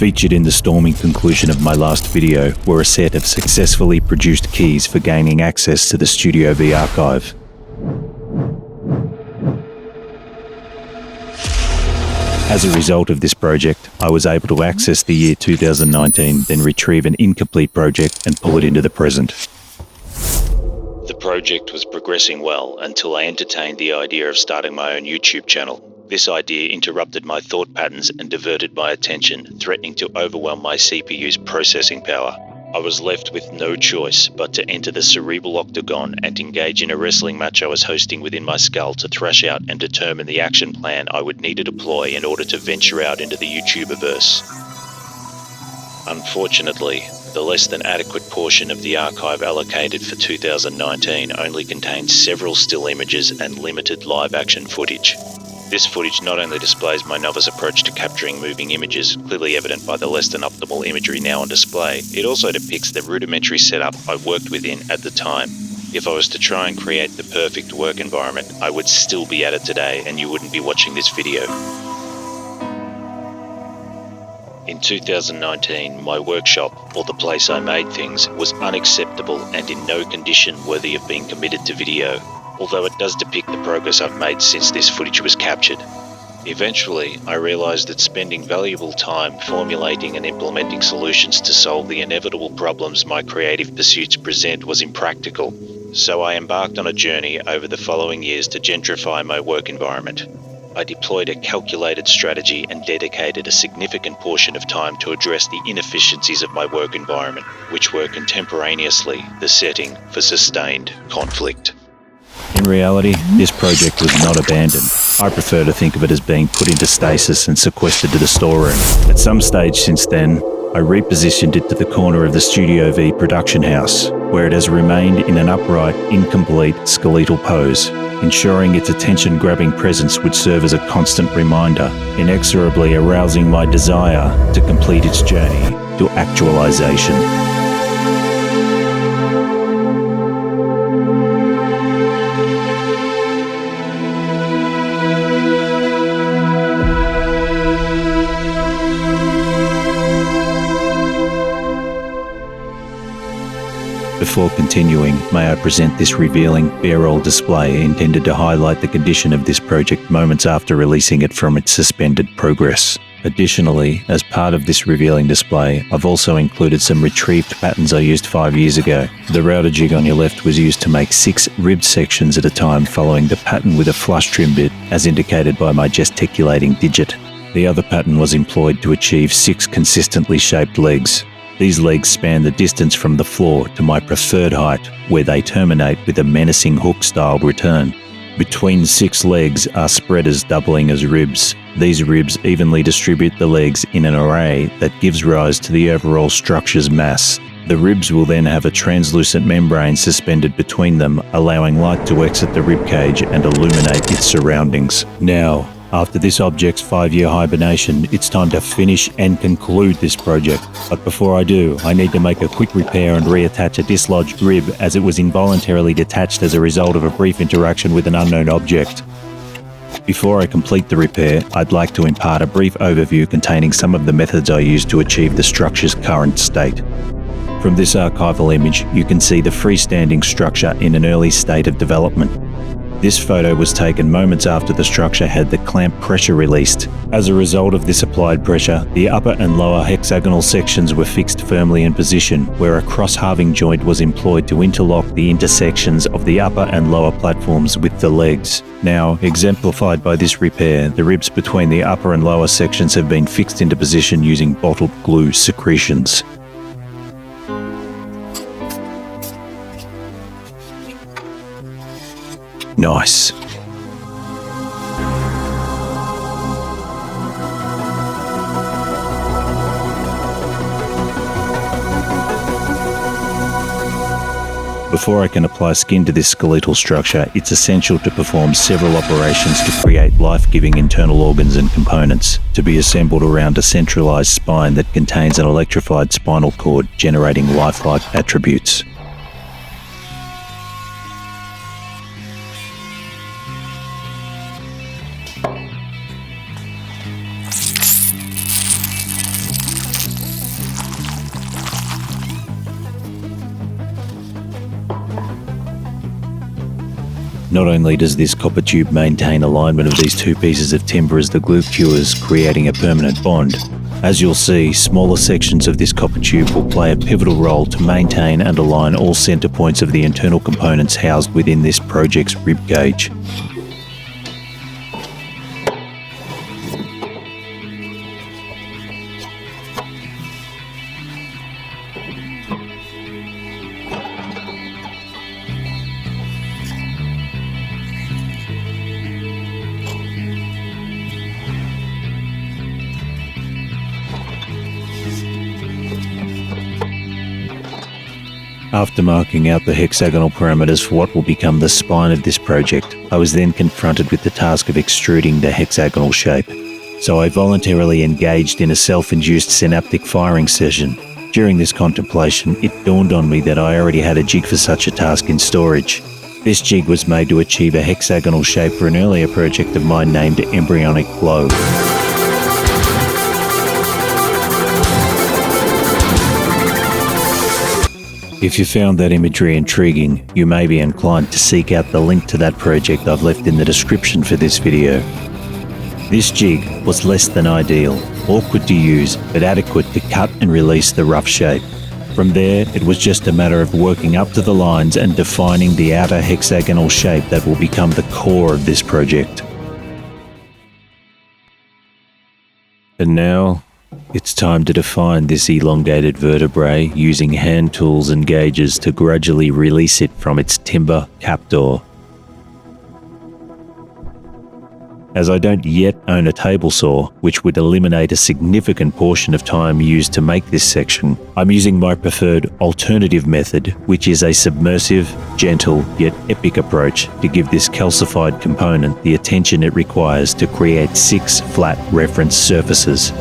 Featured in the storming conclusion of my last video were a set of successfully produced keys for gaining access to the Studio V archive. As a result of this project, I was able to access the year 2019, then retrieve an incomplete project and pull it into the present. The project was progressing well until I entertained the idea of starting my own YouTube channel. This idea interrupted my thought patterns and diverted my attention, threatening to overwhelm my CPU's processing power. I was left with no choice but to enter the cerebral octagon and engage in a wrestling match I was hosting within my skull to thrash out and determine the action plan I would need to deploy in order to venture out into the YouTuberverse. Unfortunately, the less than adequate portion of the archive allocated for 2019 only contains several still images and limited live action footage. This footage not only displays my novice approach to capturing moving images, clearly evident by the less than optimal imagery now on display, it also depicts the rudimentary setup I worked within at the time. If I was to try and create the perfect work environment, I would still be at it today and you wouldn't be watching this video. In 2019, my workshop, or the place I made things, was unacceptable and in no condition worthy of being committed to video, although it does depict the progress I've made since this footage was captured. Eventually, I realised that spending valuable time formulating and implementing solutions to solve the inevitable problems my creative pursuits present was impractical, so I embarked on a journey over the following years to gentrify my work environment. I deployed a calculated strategy and dedicated a significant portion of time to address the inefficiencies of my work environment, which were contemporaneously the setting for sustained conflict. In reality, this project was not abandoned. I prefer to think of it as being put into stasis and sequestered to the storeroom. At some stage since then, I repositioned it to the corner of the Studio V production house, where it has remained in an upright, incomplete, skeletal pose, ensuring its attention-grabbing presence would serve as a constant reminder, inexorably arousing my desire to complete its journey to actualization. Before continuing, may I present this revealing bare-roll display intended to highlight the condition of this project moments after releasing it from its suspended progress. Additionally, as part of this revealing display, I've also included some retrieved patterns I used 5 years ago. The router jig on your left was used to make 6 ribbed sections at a time following the pattern with a flush trim bit, as indicated by my gesticulating digit. The other pattern was employed to achieve 6 consistently shaped legs. These legs span the distance from the floor to my preferred height, where they terminate with a menacing hook-style return. Between 6 legs are spreaders doubling as ribs. These ribs evenly distribute the legs in an array that gives rise to the overall structure's mass. The ribs will then have a translucent membrane suspended between them, allowing light to exit the ribcage and illuminate its surroundings. Now, after this object's 5-year hibernation, it's time to finish and conclude this project. But before I do, I need to make a quick repair and reattach a dislodged rib, as it was involuntarily detached as a result of a brief interaction with an unknown object. Before I complete the repair, I'd like to impart a brief overview containing some of the methods I used to achieve the structure's current state. From this archival image, you can see the freestanding structure in an early state of development. This photo was taken moments after the structure had the clamp pressure released. As a result of this applied pressure, the upper and lower hexagonal sections were fixed firmly in position, where a cross-halving joint was employed to interlock the intersections of the upper and lower platforms with the legs. Now, exemplified by this repair, the ribs between the upper and lower sections have been fixed into position using bottled glue secretions. Nice. Before I can apply skin to this skeletal structure, it's essential to perform several operations to create life-giving internal organs and components, to be assembled around a centralized spine that contains an electrified spinal cord, generating lifelike attributes. Not only does this copper tube maintain alignment of these two pieces of timber as the glue cures, creating a permanent bond, as you'll see, smaller sections of this copper tube will play a pivotal role to maintain and align all centre points of the internal components housed within this project's rib cage. After marking out the hexagonal parameters for what will become the spine of this project, I was then confronted with the task of extruding the hexagonal shape. So I voluntarily engaged in a self-induced synaptic firing session. During this contemplation, it dawned on me that I already had a jig for such a task in storage. This jig was made to achieve a hexagonal shape for an earlier project of mine named Embryonic Glow. If you found that imagery intriguing, you may be inclined to seek out the link to that project I've left in the description for this video. This jig was less than ideal, awkward to use, but adequate to cut and release the rough shape. From there, it was just a matter of working up to the lines and defining the outer hexagonal shape that will become the core of this project. And now, it's time to define this elongated vertebrae using hand tools and gauges to gradually release it from its timber captor. As I don't yet own a table saw, which would eliminate a significant portion of time used to make this section, I'm using my preferred alternative method, which is a submersive, gentle, yet epic approach to give this calcified component the attention it requires to create 6 flat reference surfaces.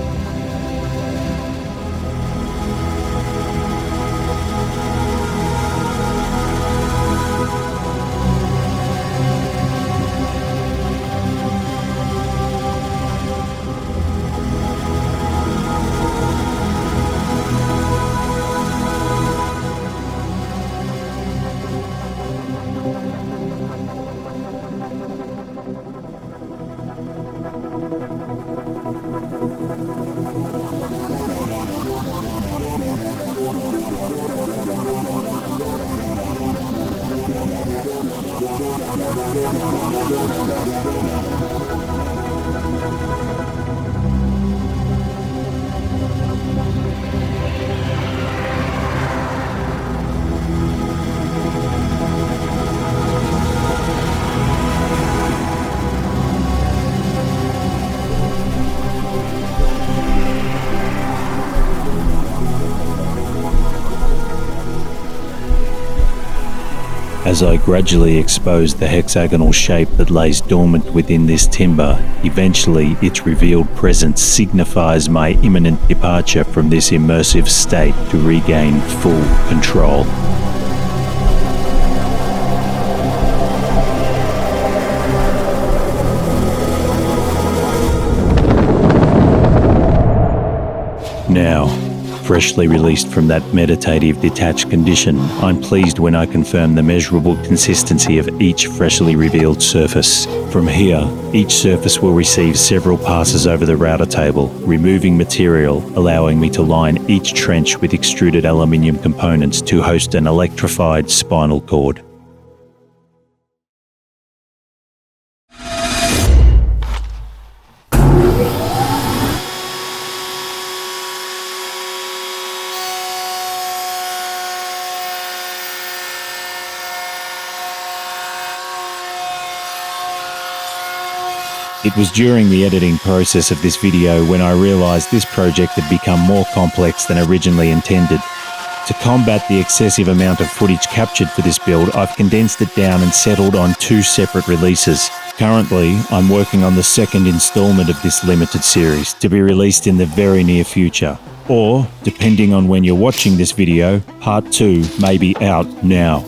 As I gradually expose the hexagonal shape that lays dormant within this timber, eventually its revealed presence signifies my imminent departure from this immersive state to regain full control. Now, freshly released from that meditative detached condition, I'm pleased when I confirm the measurable consistency of each freshly revealed surface. From here, each surface will receive several passes over the router table, removing material, allowing me to line each trench with extruded aluminium components to host an electrified spinal cord. It was during the editing process of this video when I realised this project had become more complex than originally intended. To combat the excessive amount of footage captured for this build, I've condensed it down and settled on 2 separate releases. Currently, I'm working on the second instalment of this limited series, to be released in the very near future. Or, depending on when you're watching this video, part 2 may be out now.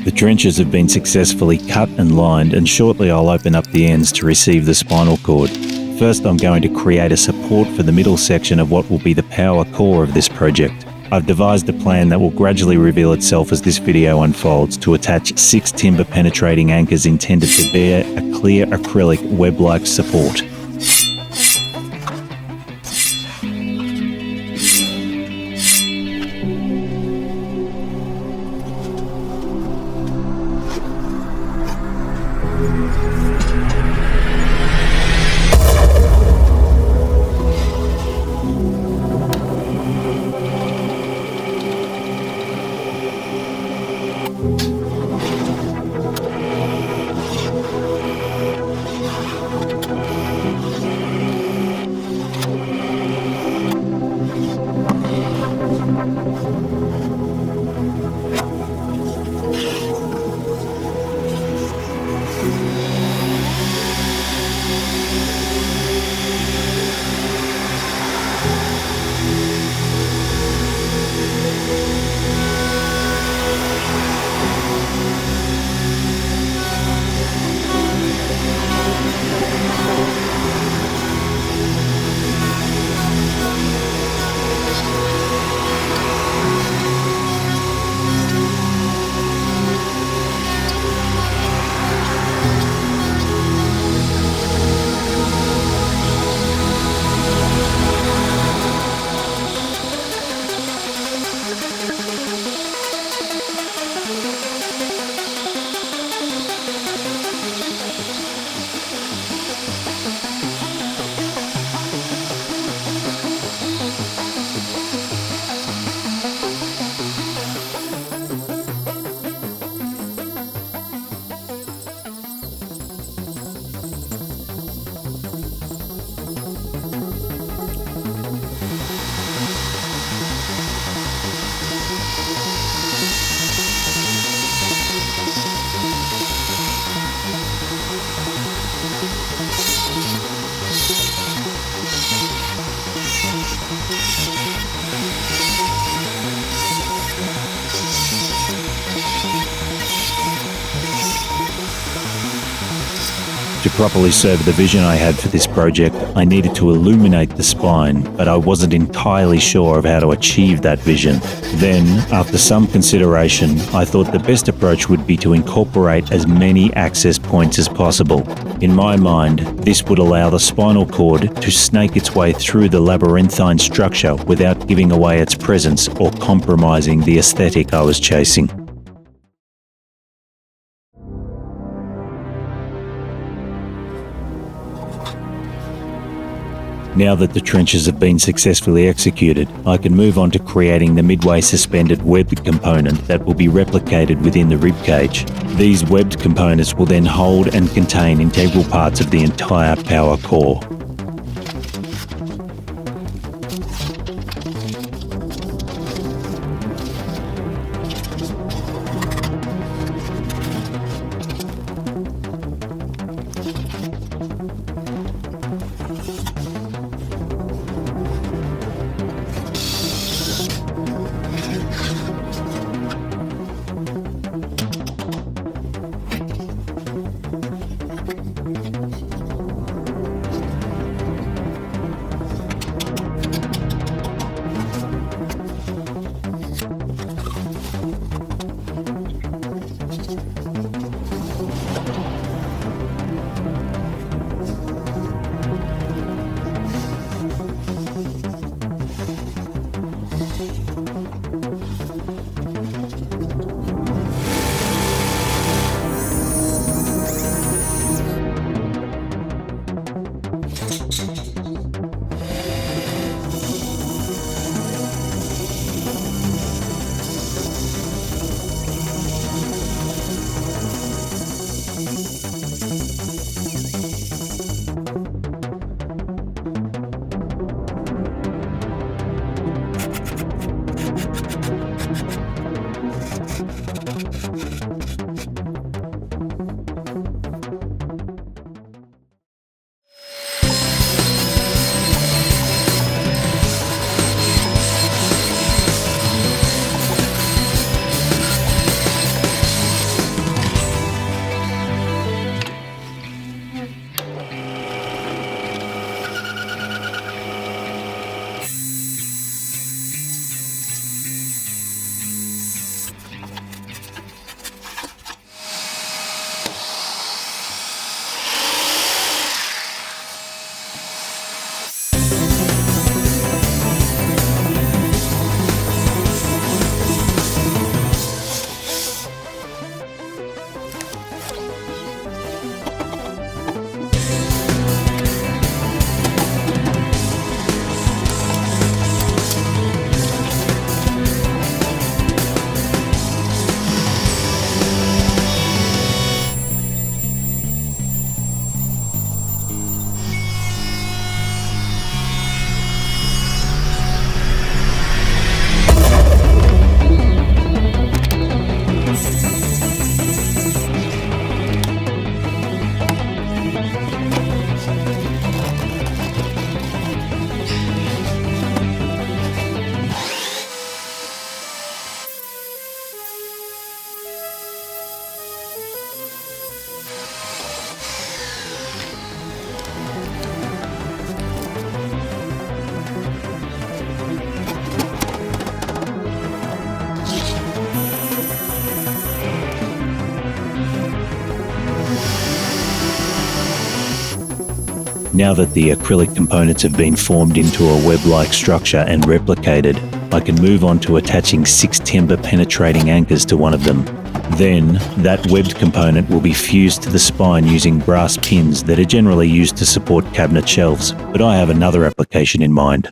The trenches have been successfully cut and lined, and shortly I'll open up the ends to receive the spinal cord. First, I'm going to create a support for the middle section of what will be the power core of this project. I've devised a plan that will gradually reveal itself as this video unfolds to attach 6 timber-penetrating anchors intended to bear a clear acrylic web-like support. To properly serve the vision I had for this project, I needed to illuminate the spine, but I wasn't entirely sure of how to achieve that vision. Then, after some consideration, I thought the best approach would be to incorporate as many access points as possible. In my mind, this would allow the spinal cord to snake its way through the labyrinthine structure without giving away its presence or compromising the aesthetic I was chasing. Now that the trenches have been successfully executed, I can move on to creating the midway suspended webbed component that will be replicated within the ribcage. These webbed components will then hold and contain integral parts of the entire power core. Now that the acrylic components have been formed into a web-like structure and replicated, I can move on to attaching 6 timber-penetrating anchors to one of them. Then, that webbed component will be fused to the spine using brass pins that are generally used to support cabinet shelves, but I have another application in mind.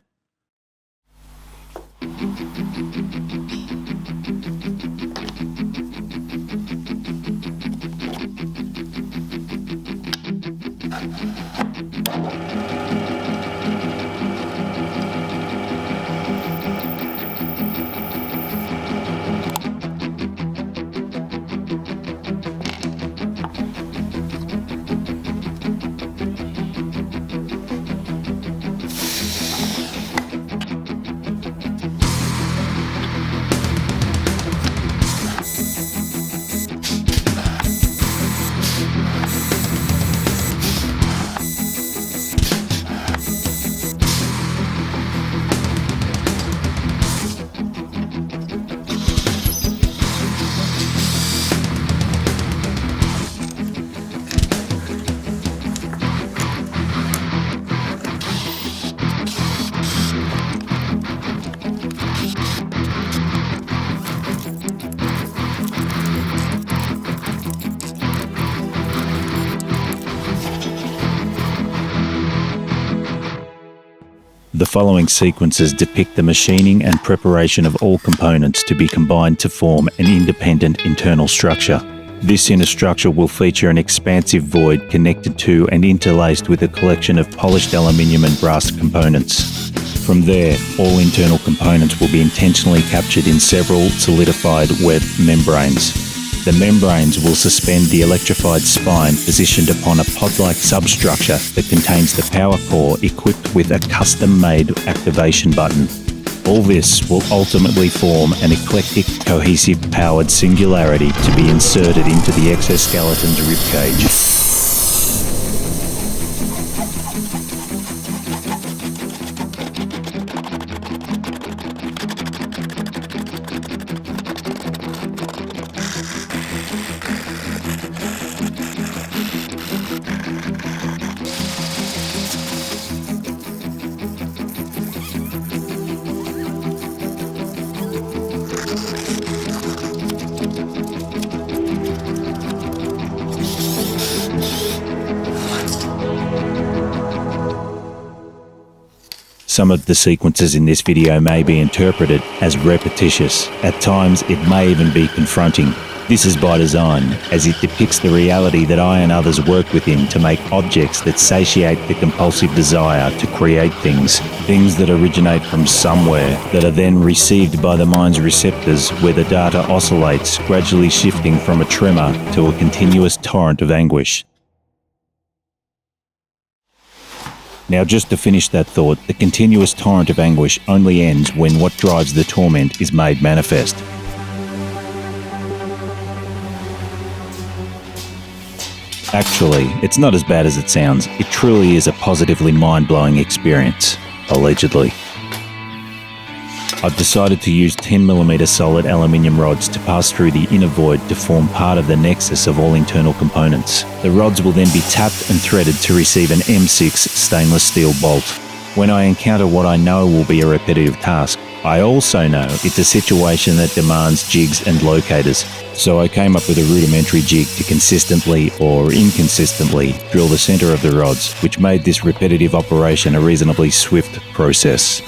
The following sequences depict the machining and preparation of all components to be combined to form an independent internal structure. This inner structure will feature an expansive void connected to and interlaced with a collection of polished aluminium and brass components. From there, all internal components will be intentionally captured in several solidified web membranes. The membranes will suspend the electrified spine positioned upon a pod-like substructure that contains the power core equipped with a custom-made activation button. All this will ultimately form an eclectic, cohesive, powered singularity to be inserted into the exoskeleton's ribcage. Some of the sequences in this video may be interpreted as repetitious. At times, it may even be confronting. This is by design, as it depicts the reality that I and others work within to make objects that satiate the compulsive desire to create things that originate from somewhere, that are then received by the mind's receptors, where the data oscillates, gradually shifting from a tremor to a continuous torrent of anguish. Now, just to finish that thought, the continuous torrent of anguish only ends when what drives the torment is made manifest. Actually, it's not as bad as it sounds. It truly is a positively mind-blowing experience, allegedly. I've decided to use 10mm solid aluminium rods to pass through the inner void to form part of the nexus of all internal components. The rods will then be tapped and threaded to receive an M6 stainless steel bolt. When I encounter what I know will be a repetitive task, I also know it's a situation that demands jigs and locators. So I came up with a rudimentary jig to consistently or inconsistently drill the center of the rods, which made this repetitive operation a reasonably swift process.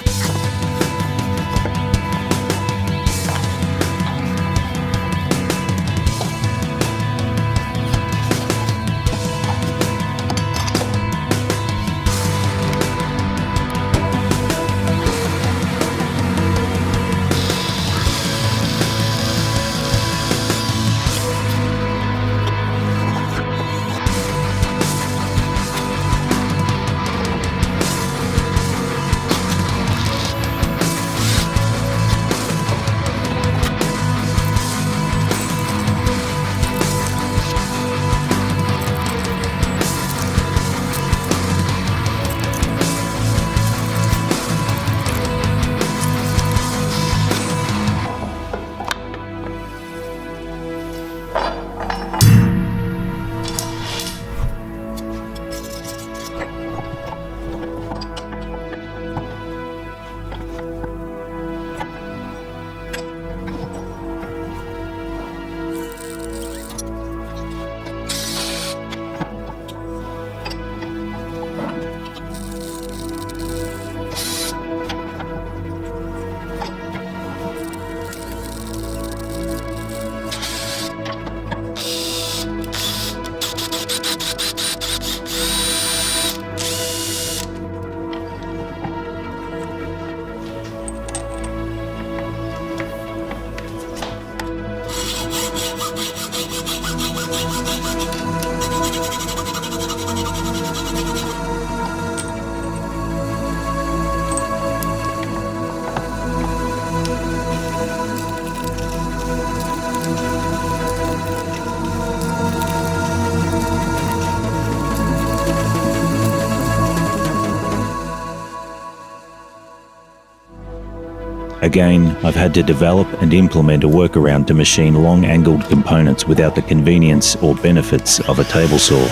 Again, I've had to develop and implement a workaround to machine long-angled components without the convenience or benefits of a table saw.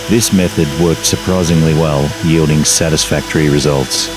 This method worked surprisingly well, yielding satisfactory results.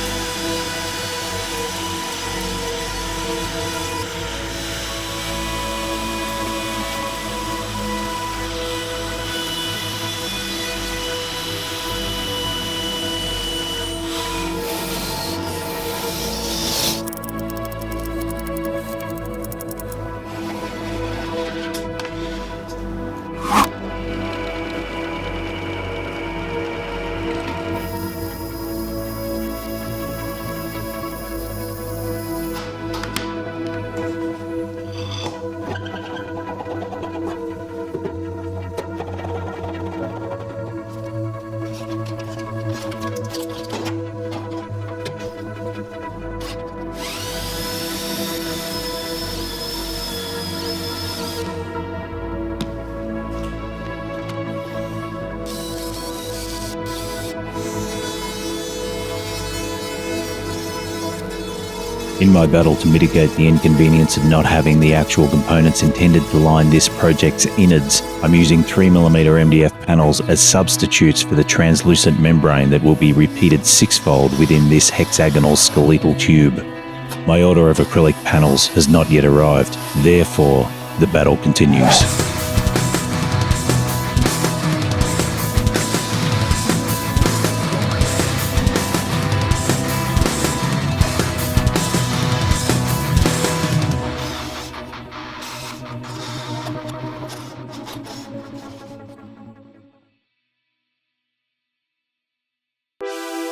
In my battle to mitigate the inconvenience of not having the actual components intended to line this project's innards, I'm using 3mm MDF panels as substitutes for the translucent membrane that will be repeated 6-fold within this hexagonal skeletal tube. My order of acrylic panels has not yet arrived, therefore the battle continues.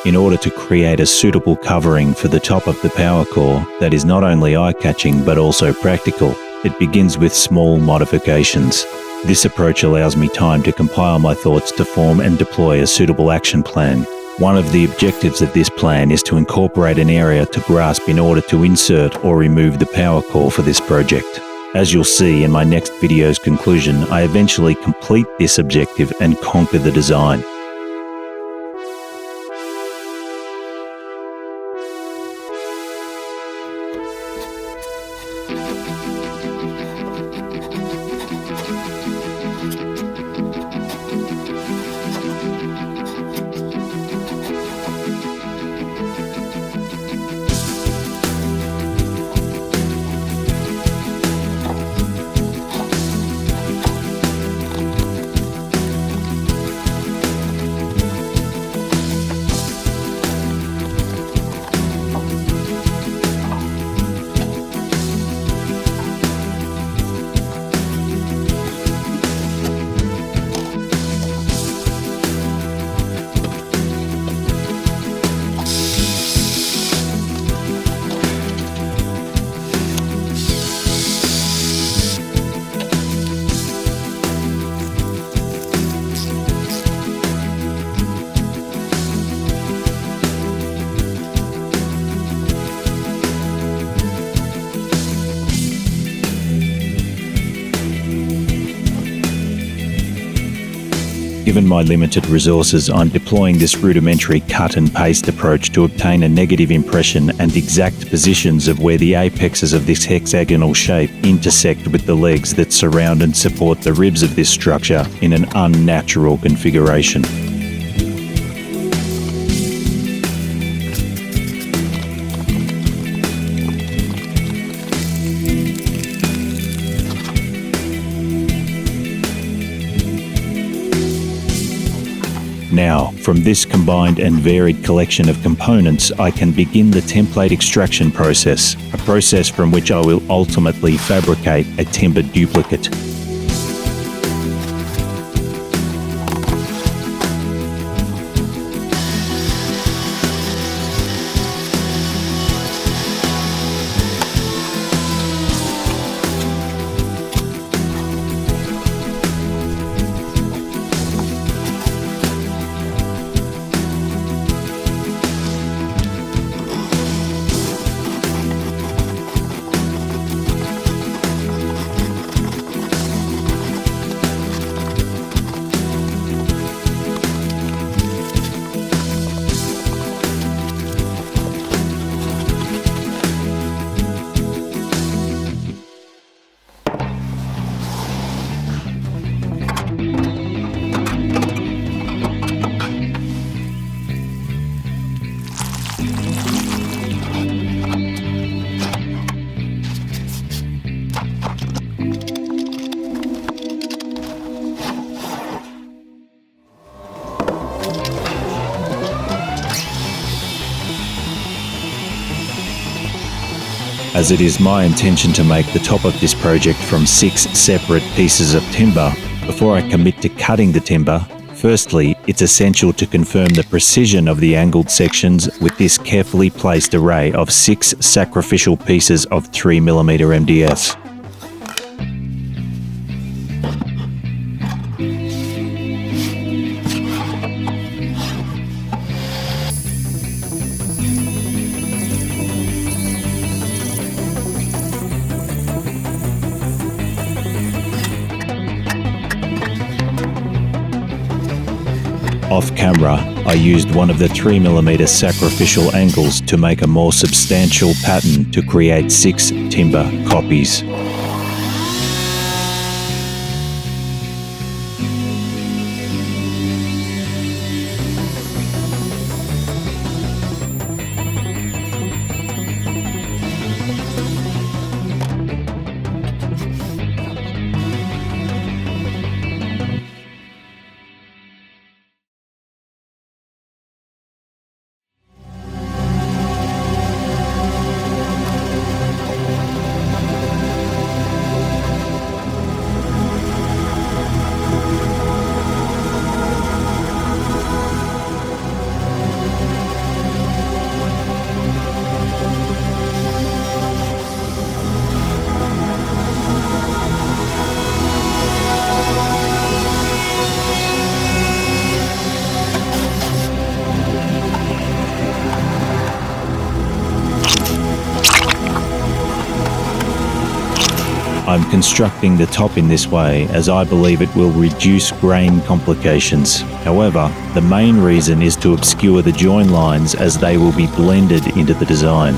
In order to create a suitable covering for the top of the power core that is not only eye-catching but also practical, it begins with small modifications. This approach allows me time to compile my thoughts to form and deploy a suitable action plan. One of the objectives of this plan is to incorporate an area to grasp in order to insert or remove the power core for this project. As you'll see in my next video's conclusion, I eventually complete this objective and conquer the design. Given my limited resources, I'm deploying this rudimentary cut and paste approach to obtain a negative impression and exact positions of where the apexes of this hexagonal shape intersect with the legs that surround and support the ribs of this structure in an unnatural configuration. Now, from this combined and varied collection of components, I can begin the template extraction process, a process from which I will ultimately fabricate a timber duplicate. As it is my intention to make the top of this project from 6 separate pieces of timber, before I commit to cutting the timber, firstly, it's essential to confirm the precision of the angled sections with this carefully placed array of 6 sacrificial pieces of 3mm MDF. Off camera, I used one of the 3mm sacrificial angles to make a more substantial pattern to create 6 timber copies. I'm constructing the top in this way as I believe it will reduce grain complications. However, the main reason is to obscure the join lines as they will be blended into the design.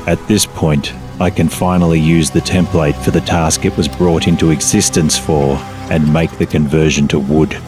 At this point, I can finally use the template for the task it was brought into existence for and make the conversion to wood.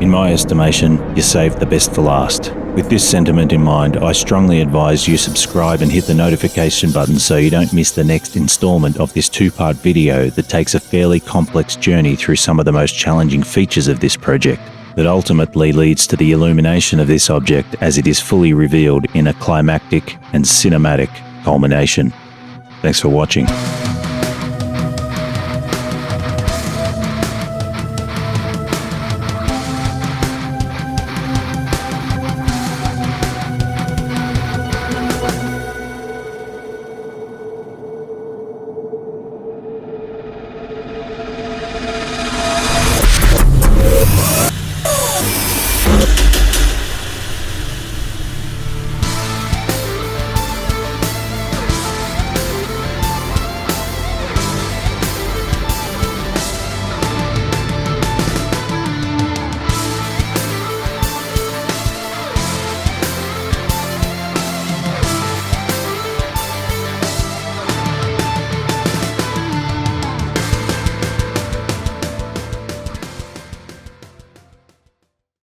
In my estimation, you saved the best for last. With this sentiment in mind, I strongly advise you subscribe and hit the notification button so you don't miss the next installment of this two-part video that takes a fairly complex journey through some of the most challenging features of this project, that ultimately leads to the illumination of this object as it is fully revealed in a climactic and cinematic culmination. Thanks for watching.